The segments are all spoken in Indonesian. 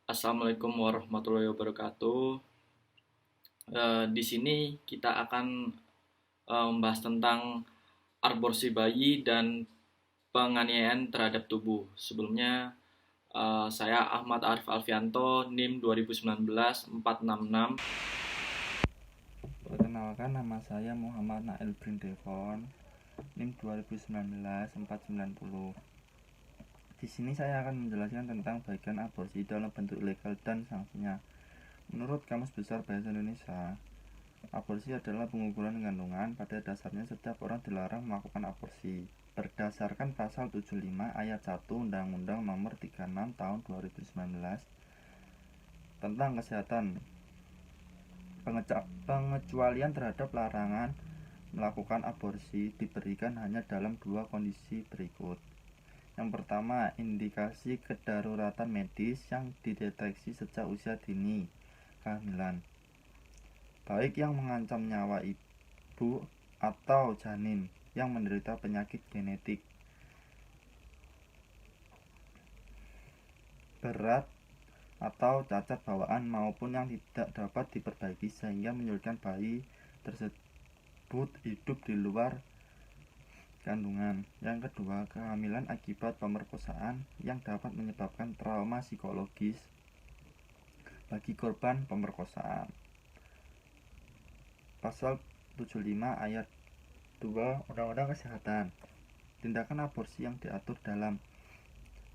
Assalamualaikum warahmatullahi wabarakatuh. Di sini kita akan membahas tentang aborsi bayi dan penganiayaan terhadap tubuh. Sebelumnya, saya Ahmad Arif Alfianto, NIM 2019-466. Perkenalkan, nama saya Muhammad Nail bin Devon, NIM 2019-490. Di sini saya akan menjelaskan tentang bagian aborsi dalam bentuk ilegal dan sanksinya. Menurut Kamus Besar Bahasa Indonesia, aborsi adalah pengukuran kandungan. Pada dasarnya setiap orang dilarang melakukan aborsi. Berdasarkan pasal 75 ayat 1 Undang-Undang Nomor 36 Tahun 2019 tentang kesehatan, pengecualian terhadap larangan melakukan aborsi diberikan hanya dalam dua kondisi berikut. Yang pertama, indikasi kedaruratan medis yang dideteksi sejak usia dini kehamilan, baik yang mengancam nyawa ibu atau janin yang menderita penyakit genetik berat atau cacat bawaan maupun yang tidak dapat diperbaiki sehingga menyulitkan bayi tersebut hidup di luar kandungan. Yang kedua, kehamilan akibat pemerkosaan yang dapat menyebabkan trauma psikologis bagi korban pemerkosaan. Pasal 75 ayat 2 Undang-Undang Kesehatan. Tindakan aborsi yang diatur dalam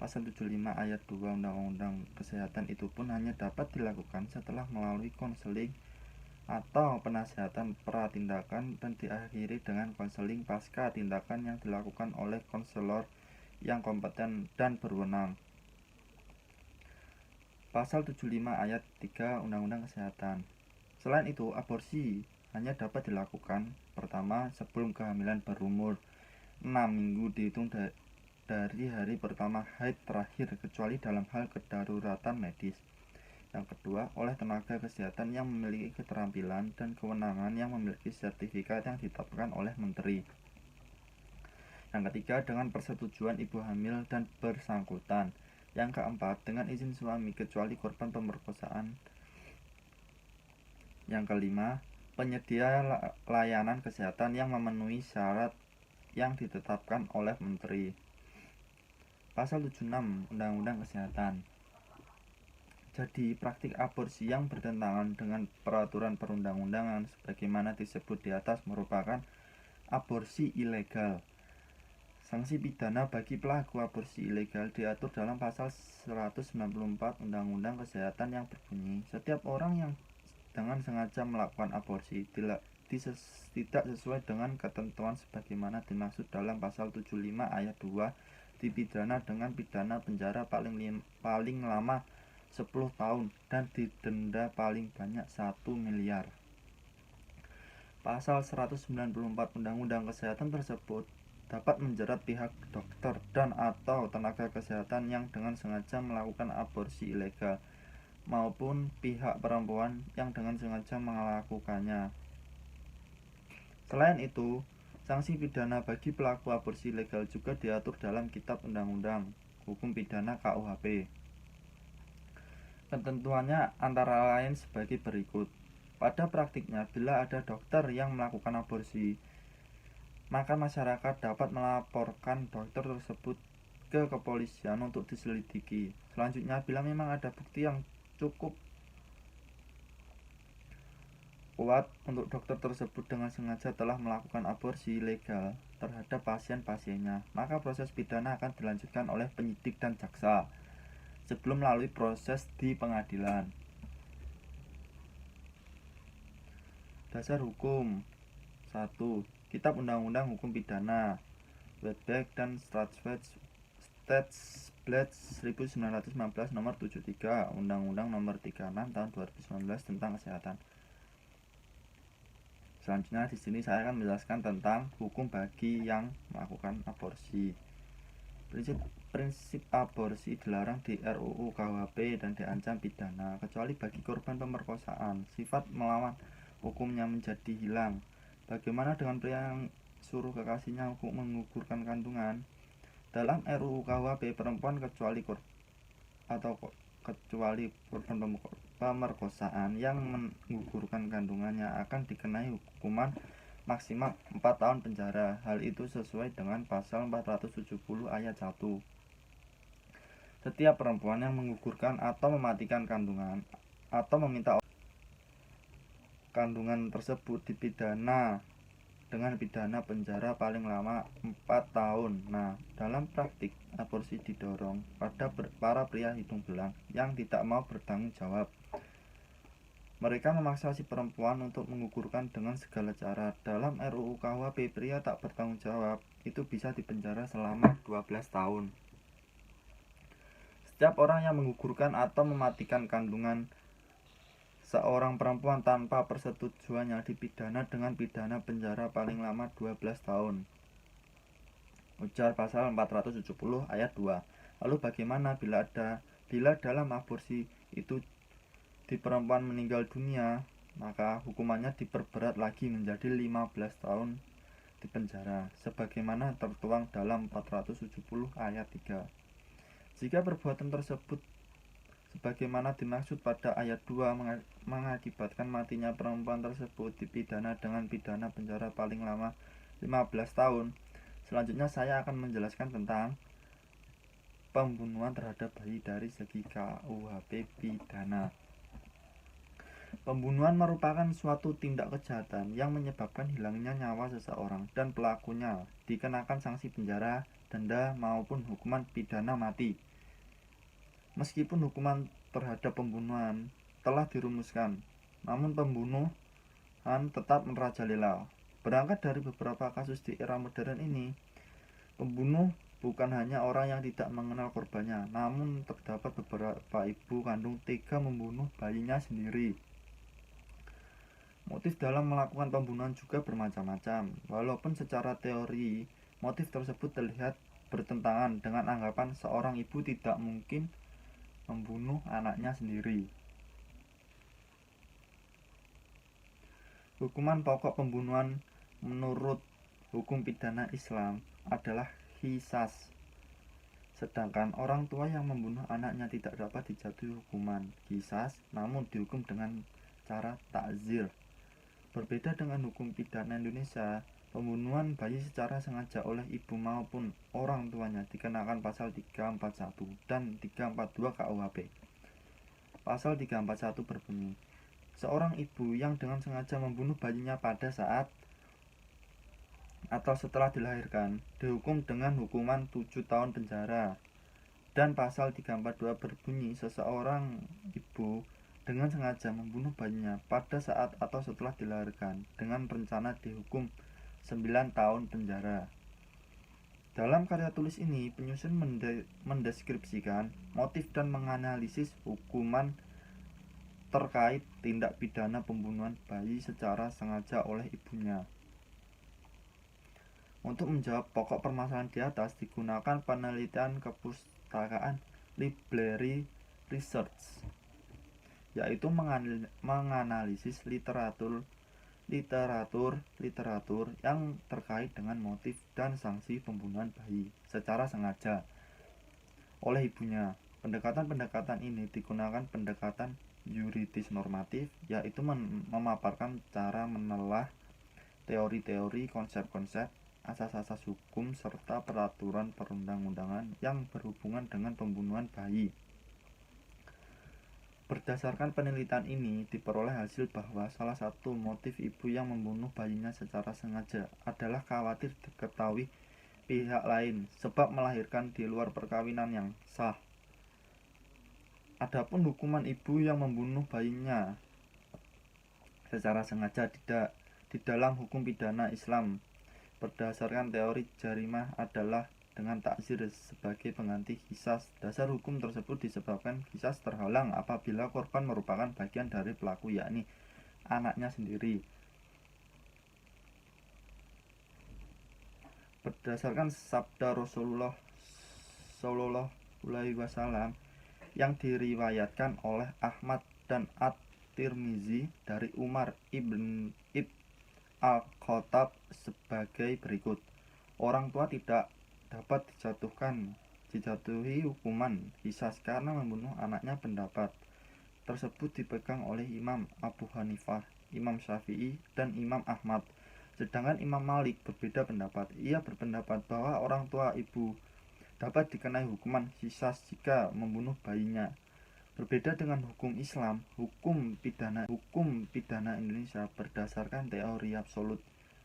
Pasal 75 ayat 2 Undang-Undang Kesehatan itu pun hanya dapat dilakukan setelah melalui konseling atau penasihatan pra-tindakan dan diakhiri dengan konseling pasca tindakan yang dilakukan oleh konselor yang kompeten dan berwenang. Pasal 75 ayat 3 Undang-Undang Kesehatan. Selain itu, aborsi hanya dapat dilakukan pertama sebelum kehamilan berumur 6 minggu dihitung dari hari pertama haid terakhir kecuali dalam hal kedaruratan medis. Yang kedua, oleh tenaga kesehatan yang memiliki keterampilan dan kewenangan yang memiliki sertifikat yang ditetapkan oleh menteri. Yang ketiga, dengan persetujuan ibu hamil dan bersangkutan. Yang keempat, dengan izin suami kecuali korban pemerkosaan. Yang kelima, penyedia layanan kesehatan yang memenuhi syarat yang ditetapkan oleh menteri. Pasal 76 Undang-Undang Kesehatan. Jadi, praktik aborsi yang bertentangan dengan peraturan perundang-undangan sebagaimana disebut di atas merupakan aborsi ilegal. Sanksi pidana bagi pelaku aborsi ilegal diatur dalam pasal 194 Undang-Undang Kesehatan yang berbunyi, setiap orang yang dengan sengaja melakukan aborsi tidak sesuai dengan ketentuan sebagaimana dimaksud dalam pasal 75 ayat 2 dipidana dengan pidana penjara paling lama 10 tahun dan didenda paling banyak 1 miliar. Pasal 194 Undang-Undang Kesehatan tersebut dapat menjerat pihak dokter dan atau tenaga kesehatan yang dengan sengaja melakukan aborsi ilegal maupun pihak perempuan yang dengan sengaja melakukannya. Selain itu, sanksi pidana bagi pelaku aborsi ilegal juga diatur dalam Kitab Undang-Undang Hukum Pidana KUHP. Ketentuannya antara lain sebagai berikut. Pada praktiknya, bila ada dokter yang melakukan aborsi, maka masyarakat dapat melaporkan dokter tersebut ke kepolisian untuk diselidiki. Selanjutnya, bila memang ada bukti yang cukup kuat untuk dokter tersebut dengan sengaja telah melakukan aborsi ilegal terhadap pasien-pasiennya, maka proses pidana akan dilanjutkan oleh penyidik dan jaksa sebelum melalui proses di pengadilan. Dasar hukum 1. Kitab Undang-Undang Hukum Pidana Wetback dan Statsblad 1919 nomor 73, Undang-Undang nomor 36 tahun 2019 tentang kesehatan. Selanjutnya di sini saya akan menjelaskan tentang hukum bagi yang melakukan aborsi. Prinsip aborsi dilarang di RUU KUHP dan diancam pidana kecuali bagi korban pemerkosaan. Sifat melawan hukumnya menjadi hilang. Bagaimana dengan pria yang suruh kekasihnya menggugurkan kandungan? Dalam RUU KUHP, perempuan kecuali kecuali korban pemerkosaan yang menggugurkan kandungannya akan dikenai hukuman maksimal 4 tahun penjara. Hal itu sesuai dengan pasal 470 ayat 1. Setiap perempuan yang menggugurkan atau mematikan kandungan atau meminta kandungan tersebut dipidana dengan pidana penjara paling lama 4 tahun. Nah, dalam praktik, aborsi didorong pada para pria hidung belang yang tidak mau bertanggung jawab. Mereka memaksa si perempuan untuk menggugurkan dengan segala cara. Dalam RUU KUHP, pria tak bertanggung jawab itu bisa dipenjara selama 12 tahun. Setiap orang yang menggugurkan atau mematikan kandungan seorang perempuan tanpa persetujuannya dipidana dengan pidana penjara paling lama 12 tahun. Ujar pasal 470 ayat 2. Lalu bagaimana bila dalam aborsi itu di perempuan meninggal dunia, maka hukumannya diperberat lagi menjadi 15 tahun di penjara, sebagaimana tertuang dalam 470 ayat 3. Jika perbuatan tersebut sebagaimana dimaksud pada ayat 2 mengakibatkan matinya perempuan tersebut, dipidana dengan pidana penjara paling lama 15 tahun. Selanjutnya saya akan menjelaskan tentang pembunuhan terhadap bayi dari segi KUHP pidana. Pembunuhan merupakan suatu tindak kejahatan yang menyebabkan hilangnya nyawa seseorang dan pelakunya dikenakan sanksi penjara, denda maupun hukuman pidana mati. Meskipun hukuman terhadap pembunuhan telah dirumuskan, namun pembunuhan tetap merajalela. Berangkat dari beberapa kasus di era modern ini, pembunuh bukan hanya orang yang tidak mengenal korbannya, namun terdapat beberapa ibu kandung tega membunuh bayinya sendiri. Motif dalam melakukan pembunuhan juga bermacam-macam. Walaupun secara teori motif tersebut terlihat bertentangan dengan anggapan seorang ibu tidak mungkin membunuh anaknya sendiri. Hukuman pokok pembunuhan menurut hukum pidana Islam adalah qisas. Sedangkan orang tua yang membunuh anaknya tidak dapat dijatuhi hukuman qisas, namun dihukum dengan cara takzir. Berbeda dengan hukum pidana Indonesia, pembunuhan bayi secara sengaja oleh ibu maupun orang tuanya dikenakan pasal 341 dan 342 KUHP. Pasal 341 berbunyi, seorang ibu yang dengan sengaja membunuh bayinya pada saat atau setelah dilahirkan dihukum dengan hukuman 7 tahun penjara. Dan pasal 342 berbunyi, seseorang ibu dengan sengaja membunuh bayinya pada saat atau setelah dilahirkan dengan rencana dihukum 9 tahun penjara. Dalam karya tulis ini, penyusun mendeskripsikan motif dan menganalisis hukuman terkait tindak pidana pembunuhan bayi secara sengaja oleh ibunya. Untuk menjawab pokok permasalahan di atas, digunakan penelitian kepustakaan Library Research, yaitu menganalisis literatur yang terkait dengan motif dan sanksi pembunuhan bayi secara sengaja oleh ibunya. Pendekatan ini digunakan pendekatan yuridis normatif, yaitu memaparkan cara menelah teori-teori, konsep-konsep, asas-asas hukum, serta peraturan perundang-undangan yang berhubungan dengan pembunuhan bayi. Berdasarkan penelitian ini, diperoleh hasil bahwa salah satu motif ibu yang membunuh bayinya secara sengaja adalah khawatir diketahui pihak lain sebab melahirkan di luar perkawinan yang sah. Adapun hukuman ibu yang membunuh bayinya secara sengaja di dalam hukum pidana Islam berdasarkan teori jarimah adalah dengan takzir sebagai pengganti qisas. Dasar hukum tersebut disebabkan qisas terhalang apabila korban merupakan bagian dari pelaku, yakni anaknya sendiri. Berdasarkan sabda Rasulullah Shallallahu Alaihi Wasallam yang diriwayatkan oleh Ahmad dan At-Tirmizi dari Umar ibn Al-Khattab sebagai berikut. Orang tua tidak dapat dijatuhkan dijatuhi hukuman qisas karena membunuh anaknya. Pendapat tersebut dipegang oleh Imam Abu Hanifah, Imam Syafi'i, dan Imam Ahmad. Sedangkan Imam Malik berbeda pendapat. Ia berpendapat bahwa orang tua ibu dapat dikenai hukuman qisas jika membunuh bayinya. Berbeda dengan hukum Islam, hukum pidana Indonesia berdasarkan teori absolut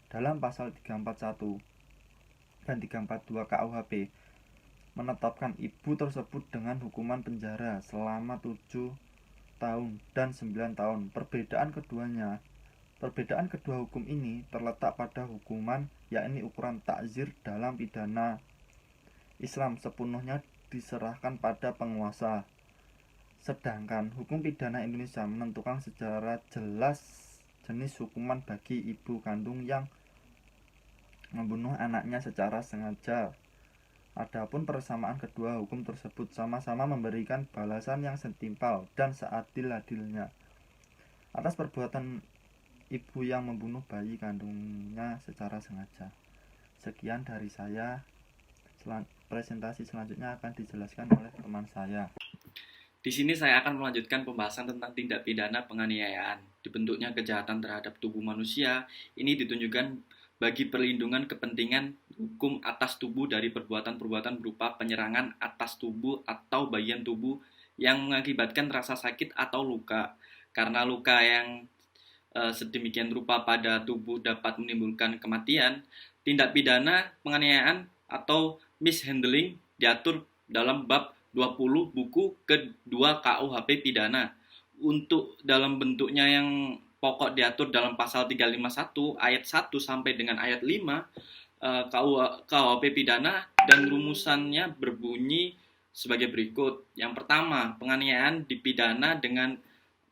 dalam pasal 341 dan 342 KUHP menetapkan ibu tersebut dengan hukuman penjara selama 7 tahun dan 9 tahun. Perbedaan kedua hukum ini terletak pada hukuman, yakni ukuran takzir dalam pidana Islam sepenuhnya diserahkan pada penguasa. Sedangkan hukum pidana Indonesia menentukan secara jelas jenis hukuman bagi ibu kandung yang membunuh anaknya secara sengaja. Adapun persamaan kedua hukum tersebut sama-sama memberikan balasan yang setimpal dan seadil-adilnya atas perbuatan ibu yang membunuh bayi kandungnya secara sengaja. Sekian dari saya. Presentasi selanjutnya akan dijelaskan oleh teman saya. Di sini saya akan melanjutkan pembahasan tentang tindak pidana penganiayaan. Dibentuknya kejahatan terhadap tubuh manusia, ini ditunjukkan bagi perlindungan kepentingan hukum atas tubuh dari perbuatan-perbuatan berupa penyerangan atas tubuh atau bagian tubuh yang mengakibatkan rasa sakit atau luka. Karena luka yang sedemikian rupa pada tubuh dapat menimbulkan kematian, tindak pidana penganiayaan atau mishandling diatur dalam bab 20 buku kedua KUHP pidana. Untuk dalam bentuknya yang pokok diatur dalam pasal 351 ayat 1 sampai dengan ayat 5 KUHP pidana, dan rumusannya berbunyi sebagai berikut. Yang pertama, penganiayaan dipidana dengan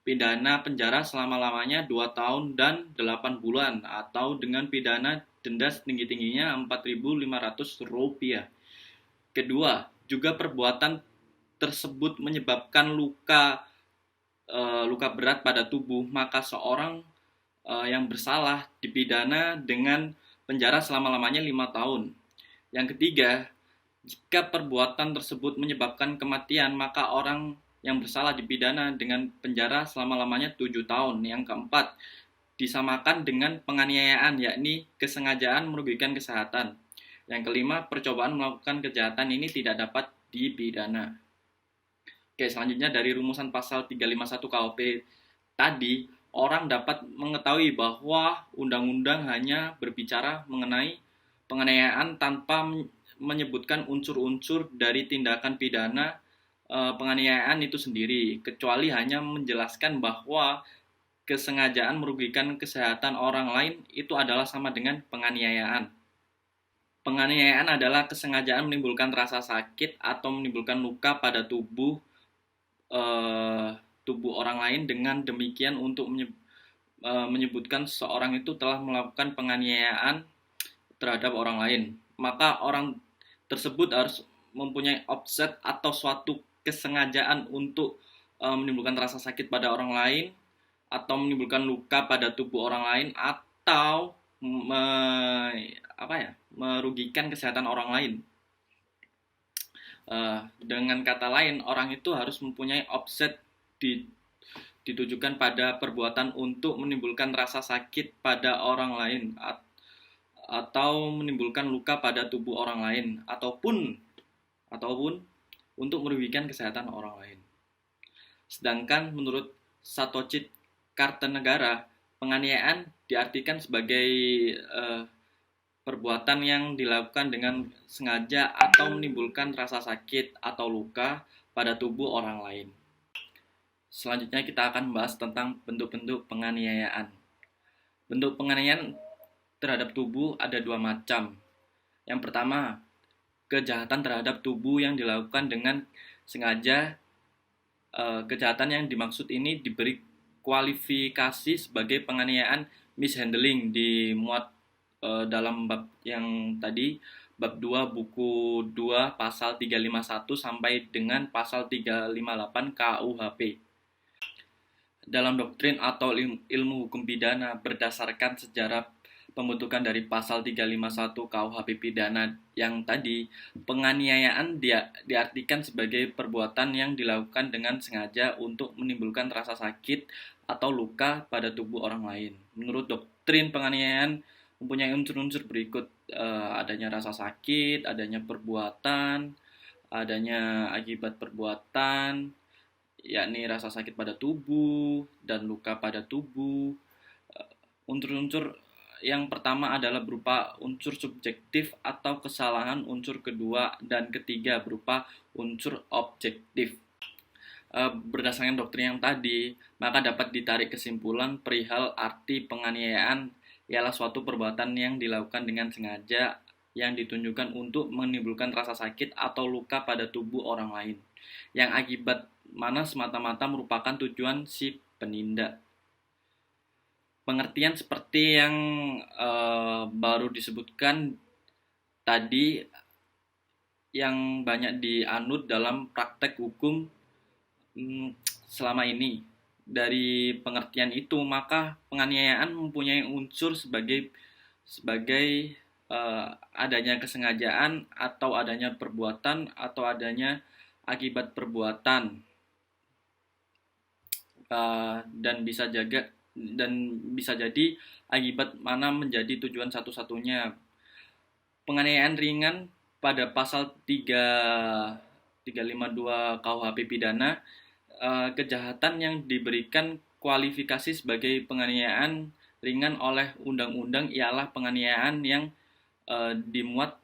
pidana penjara selama-lamanya 2 tahun dan 8 bulan atau dengan pidana denda setinggi-tingginya Rp4.500. Kedua, juga perbuatan tersebut menyebabkan luka berat pada tubuh, maka seorang yang bersalah dipidana dengan penjara selama-lamanya 5 tahun. Yang ketiga, jika perbuatan tersebut menyebabkan kematian, maka orang yang bersalah dipidana dengan penjara selama-lamanya 7 tahun. Yang keempat, disamakan dengan penganiayaan, yakni kesengajaan merugikan kesehatan. Yang kelima, percobaan melakukan kejahatan ini tidak dapat dipidana. Oke, selanjutnya dari rumusan pasal 351 KUHP tadi, orang dapat mengetahui bahwa undang-undang hanya berbicara mengenai penganiayaan tanpa menyebutkan unsur-unsur dari tindakan pidana penganiayaan itu sendiri, kecuali hanya menjelaskan bahwa kesengajaan merugikan kesehatan orang lain itu adalah sama dengan penganiayaan. Penganiayaan adalah kesengajaan menimbulkan rasa sakit atau menimbulkan luka pada tubuh orang lain, dengan demikian untuk menyebutkan seseorang itu telah melakukan penganiayaan terhadap orang lain. Maka orang tersebut harus mempunyai offset atau suatu kesengajaan untuk menimbulkan rasa sakit pada orang lain, atau menimbulkan luka pada tubuh orang lain, atau merugikan kesehatan orang lain. Dengan kata lain, orang itu harus mempunyai offset ditujukan pada perbuatan untuk menimbulkan rasa sakit pada orang lain, atau menimbulkan luka pada tubuh orang lain, ataupun untuk merugikan kesehatan orang lain. Sedangkan menurut Satocit Kartanegara, penganiayaan diartikan sebagai perbuatan yang dilakukan dengan sengaja atau menimbulkan rasa sakit atau luka pada tubuh orang lain. Selanjutnya kita akan membahas tentang bentuk-bentuk penganiayaan. Bentuk penganiayaan terhadap tubuh ada 2 macam. Yang pertama, kejahatan terhadap tubuh yang dilakukan dengan sengaja. Kejahatan yang dimaksud ini diberi kualifikasi sebagai penganiayaan mishandling, dimuat dalam bab yang tadi, bab 2 buku 2 pasal 351 sampai dengan pasal 358 KUHP. Dalam doktrin atau ilmu hukum pidana berdasarkan sejarah pembentukan dari pasal 351 KUHP pidana yang tadi, penganiayaan diartikan sebagai perbuatan yang dilakukan dengan sengaja untuk menimbulkan rasa sakit atau luka pada tubuh orang lain. Menurut doktrin, penganiayaan mempunyai unsur-unsur berikut: adanya rasa sakit, adanya perbuatan, adanya akibat perbuatan, yakni rasa sakit pada tubuh dan luka pada tubuh. Unsur-unsur yang pertama adalah berupa unsur subjektif atau kesalahan, unsur kedua dan ketiga berupa unsur objektif. Berdasarkan doktrin yang tadi, maka dapat ditarik kesimpulan perihal arti penganiayaan ialah suatu perbuatan yang dilakukan dengan sengaja yang ditunjukkan untuk menimbulkan rasa sakit atau luka pada tubuh orang lain, yang akibat mana semata-mata merupakan tujuan si penindak. Pengertian seperti yang baru disebutkan tadi yang banyak dianut dalam praktek hukum selama ini. Dari pengertian itu, maka penganiayaan mempunyai unsur sebagai adanya kesengajaan atau adanya perbuatan atau adanya akibat perbuatan, dan bisa jadi akibat mana menjadi tujuan satu-satunya. Penganiayaan ringan pada pasal 352 KUHP pidana, kejahatan yang diberikan kualifikasi sebagai penganiayaan ringan oleh undang-undang ialah penganiayaan yang dimuat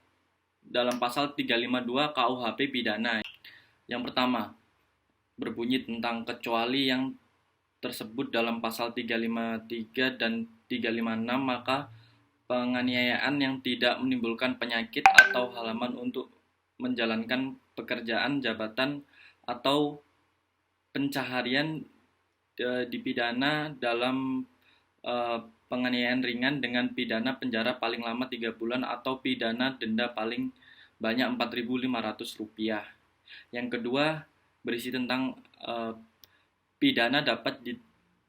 dalam pasal 352 KUHP pidana. Yang pertama, berbunyi tentang kecuali yang tersebut dalam pasal 353 dan 356, maka penganiayaan yang tidak menimbulkan penyakit atau halaman untuk menjalankan pekerjaan, jabatan, atau pencaharian dipidana dalam penganiayaan ringan dengan pidana penjara paling lama 3 bulan atau pidana denda paling banyak Rp4.500. Yang kedua, berisi tentang pidana dapat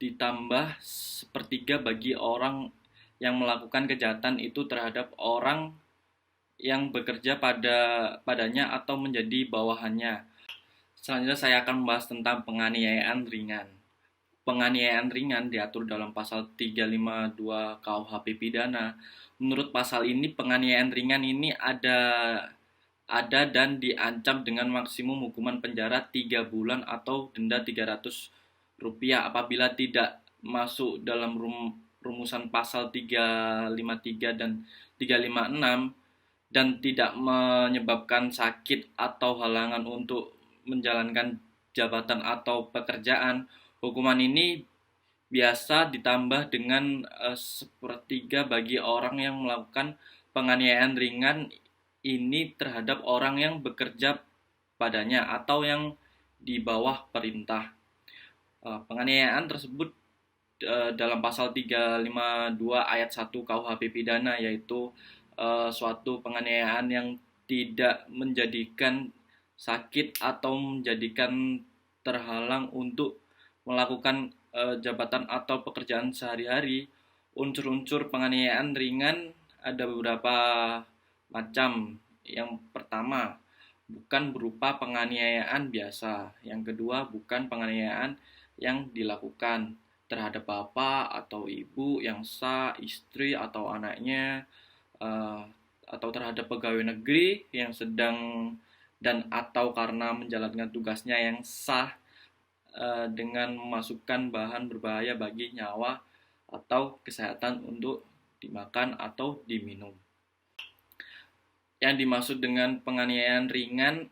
ditambah sepertiga bagi orang yang melakukan kejahatan itu terhadap orang yang bekerja padanya atau menjadi bawahannya. Selanjutnya saya akan membahas tentang penganiayaan ringan. Penganiayaan ringan diatur dalam pasal 352 KUHP pidana. Menurut pasal ini, penganiayaan ringan ini ada dan diancam dengan maksimum hukuman penjara 3 bulan atau denda Rp300 apabila tidak masuk dalam rumusan pasal 353 dan 356 dan tidak menyebabkan sakit atau halangan untuk menjalankan jabatan atau pekerjaan. Hukuman ini biasa ditambah dengan sepertiga bagi orang yang melakukan penganiayaan ringan ini terhadap orang yang bekerja padanya atau yang di bawah perintah. Penganiayaan tersebut dalam pasal 352 ayat 1 KUHP pidana, yaitu suatu penganiayaan yang tidak menjadikan sakit atau menjadikan terhalang untuk melakukan jabatan atau pekerjaan sehari-hari. Unsur-unsur penganiayaan ringan ada beberapa macam. Yang pertama, bukan berupa penganiayaan biasa. Yang kedua, bukan penganiayaan yang dilakukan terhadap bapak atau ibu yang sah, istri atau anaknya, atau terhadap pegawai negeri yang sedang dan atau karena menjalankan tugasnya yang sah dengan memasukkan bahan berbahaya bagi nyawa atau kesehatan untuk dimakan atau diminum. Yang dimaksud dengan penganiayaan ringan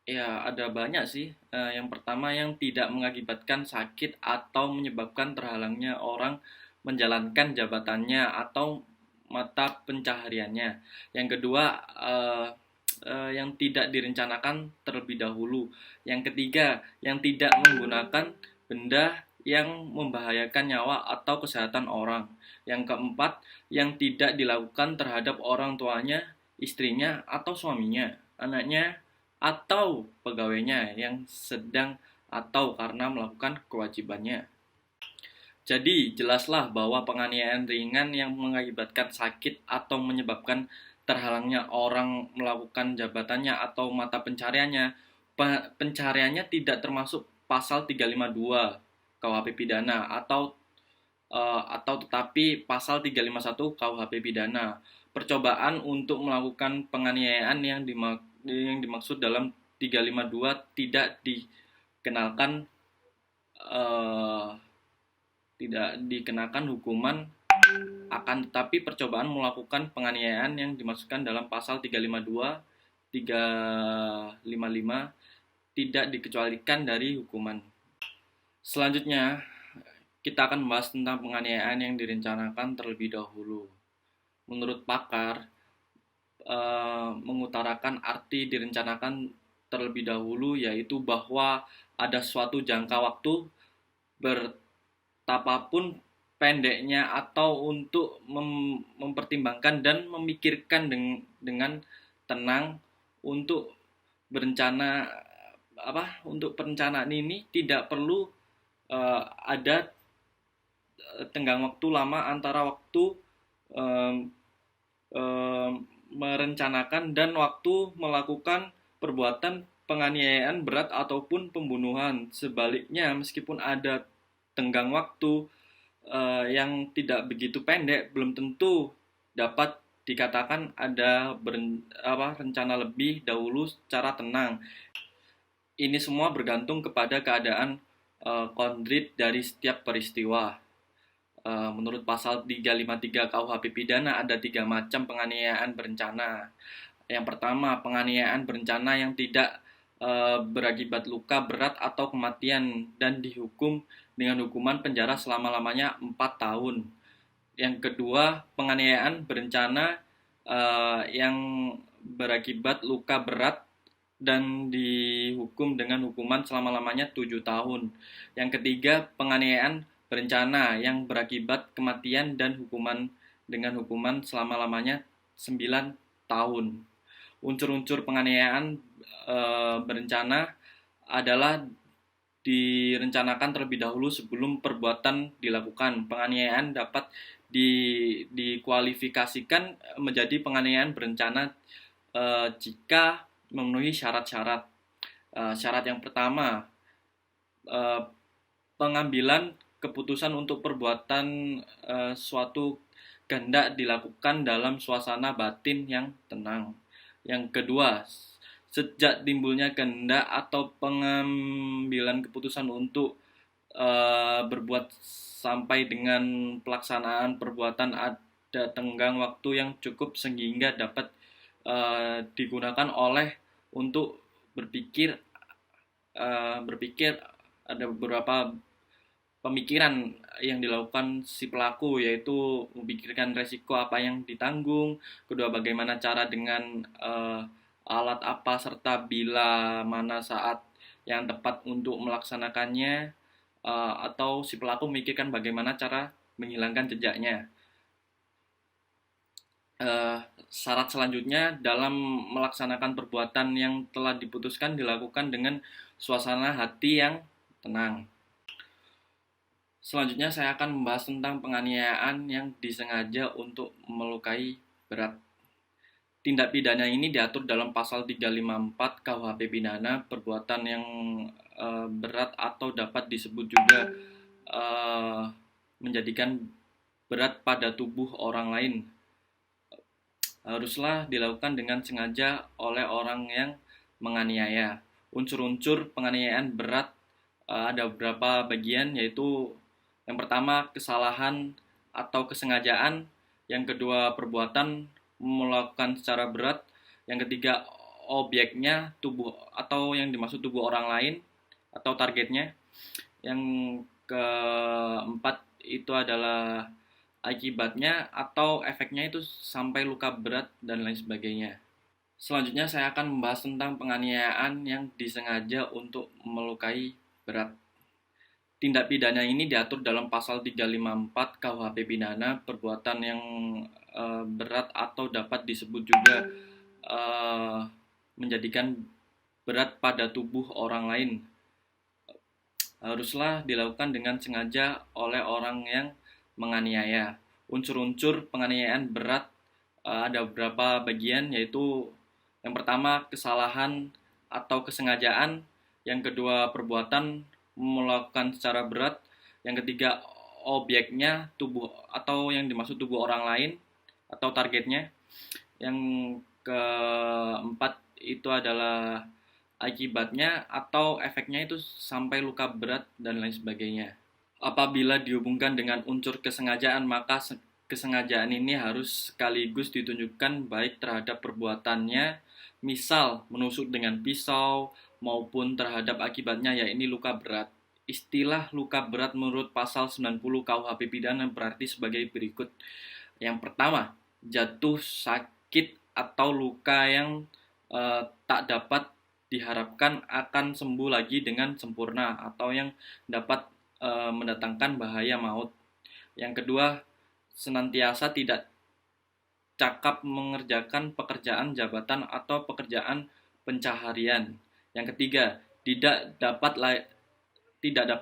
ya ada banyak sih. Yang pertama, yang tidak mengakibatkan sakit atau menyebabkan terhalangnya orang menjalankan jabatannya atau mata pencahariannya. Yang kedua, yang tidak direncanakan terlebih dahulu. Yang ketiga, yang tidak menggunakan benda yang membahayakan nyawa atau kesehatan orang. Yang keempat, yang tidak dilakukan terhadap orang tuanya, istrinya atau suaminya, anaknya atau pegawainya yang sedang atau karena melakukan kewajibannya. Jadi, jelaslah bahwa penganiayaan ringan yang mengakibatkan sakit atau menyebabkan terhalangnya orang melakukan jabatannya atau mata pencariannya, pencariannya tidak termasuk pasal 352 KUHP pidana atau tetapi pasal 351 KUHP pidana. Percobaan untuk melakukan penganiayaan yang dimaksud dalam 352 tidak dikenalkan eh, tidak dikenakan hukuman, akan tetapi percobaan melakukan penganiayaan yang dimasukkan dalam pasal 352, 355 tidak dikecualikan dari hukuman. Selanjutnya, kita akan membahas tentang penganiayaan yang direncanakan terlebih dahulu. Menurut pakar, mengutarakan arti direncanakan terlebih dahulu yaitu bahwa ada suatu jangka waktu betapapun pendeknya atau untuk mempertimbangkan dan memikirkan dengan tenang untuk berencana untuk perencanaan ini tidak perlu ada tenggang waktu lama antara waktu um, um, merencanakan dan waktu melakukan perbuatan penganiayaan berat ataupun pembunuhan. Sebaliknya, meskipun ada tenggang waktu yang tidak begitu pendek, belum tentu dapat dikatakan ada rencana lebih dahulu secara tenang. Ini semua bergantung kepada keadaan konkret dari setiap peristiwa. Menurut pasal 353 KUHP pidana ada 3 macam penganiayaan berencana. Yang pertama, penganiayaan berencana yang tidak berakibat luka berat atau kematian dan dihukum dengan hukuman penjara selama-lamanya 4 tahun. Yang kedua, penganiayaan berencana yang berakibat luka berat dan dihukum dengan hukuman selama-lamanya 7 tahun. Yang ketiga, penganiayaan berencana yang berakibat kematian dan dengan hukuman selama-lamanya 9 tahun. Unsur-unsur penganiayaan berencana adalah direncanakan terlebih dahulu sebelum perbuatan dilakukan. Penganiayaan dapat dikualifikasikan menjadi penganiayaan berencana jika memenuhi syarat-syarat. Syarat yang pertama, pengambilan keputusan untuk perbuatan suatu kehendak dilakukan dalam suasana batin yang tenang. Yang kedua, sejak timbulnya kehendak atau pengambilan keputusan untuk berbuat sampai dengan pelaksanaan perbuatan ada tenggang waktu yang cukup sehingga dapat digunakan untuk berpikir ada beberapa pemikiran yang dilakukan si pelaku, yaitu memikirkan resiko apa yang ditanggung, kedua bagaimana cara dengan alat apa serta bila mana saat yang tepat untuk melaksanakannya, atau si pelaku memikirkan bagaimana cara menghilangkan jejaknya. Syarat selanjutnya dalam melaksanakan perbuatan yang telah diputuskan dilakukan dengan suasana hati yang tenang. Selanjutnya saya akan membahas tentang penganiayaan yang disengaja untuk melukai berat. Tindak pidana ini diatur dalam pasal 354 KUHP pidana, perbuatan yang berat atau dapat disebut juga uh, menjadikan berat pada tubuh orang lain. Haruslah dilakukan dengan sengaja oleh orang yang menganiaya. Unsur-unsur penganiayaan berat ada beberapa bagian, yaitu yang pertama kesalahan atau kesengajaan, yang kedua perbuatan melakukan secara berat, yang ketiga objeknya tubuh atau yang dimaksud tubuh orang lain atau targetnya, yang keempat itu adalah akibatnya atau efeknya itu sampai luka berat dan lain sebagainya. Selanjutnya saya akan membahas tentang penganiayaan yang disengaja untuk melukai berat. Tindak pidana ini diatur dalam pasal 354 KUHP pidana, perbuatan yang berat atau dapat disebut juga menjadikan berat pada tubuh orang lain. haruslah dilakukan dengan sengaja oleh orang yang menganiaya. Unsur-unsur penganiayaan berat ada beberapa bagian, yaitu yang pertama kesalahan atau kesengajaan, yang kedua perbuatan melakukan secara berat, yang ketiga objeknya tubuh atau yang dimaksud tubuh orang lain atau targetnya, yang keempat itu adalah akibatnya atau efeknya itu sampai luka berat dan lain sebagainya. Apabila dihubungkan dengan unsur kesengajaan, maka kesengajaan ini harus sekaligus ditunjukkan baik terhadap perbuatannya, misal menusuk dengan pisau, maupun terhadap akibatnya, yaitu luka berat. Istilah luka berat menurut pasal 90 KUHP pidana berarti sebagai berikut. Yang pertama, jatuh sakit atau luka yang tak dapat diharapkan akan sembuh lagi dengan sempurna atau yang dapat mendatangkan bahaya maut. Yang kedua, senantiasa tidak cakap mengerjakan pekerjaan jabatan atau pekerjaan pencaharian. Yang ketiga, tidak dapat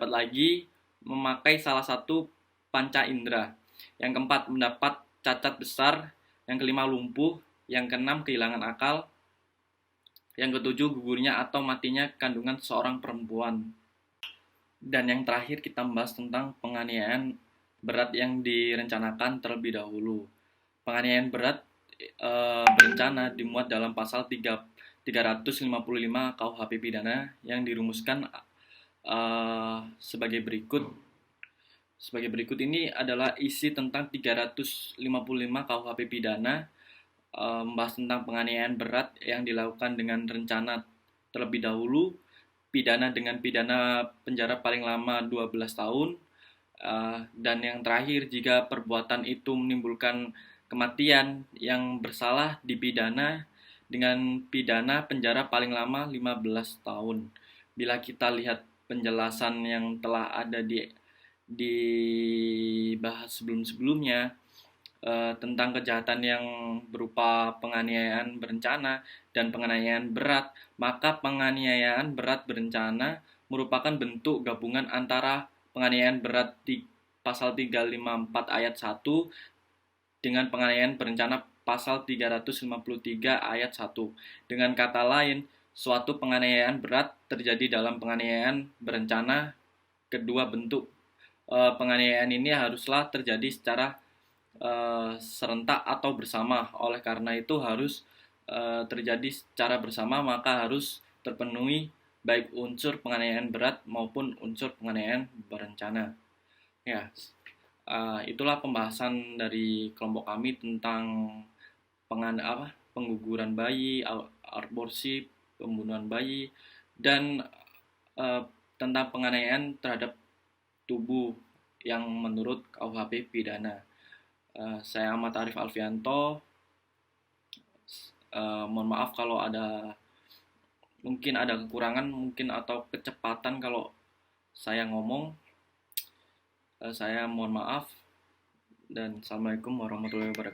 lagi memakai salah satu panca indera. Yang keempat, mendapat cacat besar. Yang kelima, lumpuh. Yang keenam, kehilangan akal. Yang ketujuh, gugurnya atau matinya kandungan seorang perempuan. Dan yang terakhir kita membahas tentang penganiayaan berat yang direncanakan terlebih dahulu. Penganiayaan berat berencana dimuat dalam pasal 355 KUHP pidana yang dirumuskan sebagai berikut. Sebagai berikut ini adalah isi tentang 355 KUHP pidana, membahas tentang penganiayaan berat yang dilakukan dengan rencana terlebih dahulu, pidana dengan pidana penjara paling lama 12 tahun, dan yang terakhir jika perbuatan itu menimbulkan kematian, yang bersalah dipidana dengan pidana penjara paling lama 15 tahun. Bila kita lihat penjelasan yang telah ada dibahas sebelum-sebelumnya tentang kejahatan yang berupa penganiayaan berencana dan penganiayaan berat, maka penganiayaan berat berencana merupakan bentuk gabungan antara penganiayaan berat di pasal 354 ayat 1 dengan penganiayaan berencana pasal 353 ayat 1. Dengan kata lain, suatu penganiayaan berat terjadi dalam penganiayaan berencana. Kedua bentuk penganiayaan ini haruslah terjadi secara serentak atau bersama. Oleh karena itu harus terjadi secara bersama, maka harus terpenuhi baik unsur penganiayaan berat maupun unsur penganiayaan berencana. Ya, itulah pembahasan dari kelompok kami tentang pengguguran bayi, aborsi, pembunuhan bayi, dan tentang penganiayaan terhadap tubuh yang menurut KUHP pidana. Saya Ahmad Arif Alfianto. Mohon maaf kalau mungkin ada kekurangan atau kecepatan kalau saya ngomong. Saya mohon maaf dan assalamualaikum warahmatullahi wabarakatuh.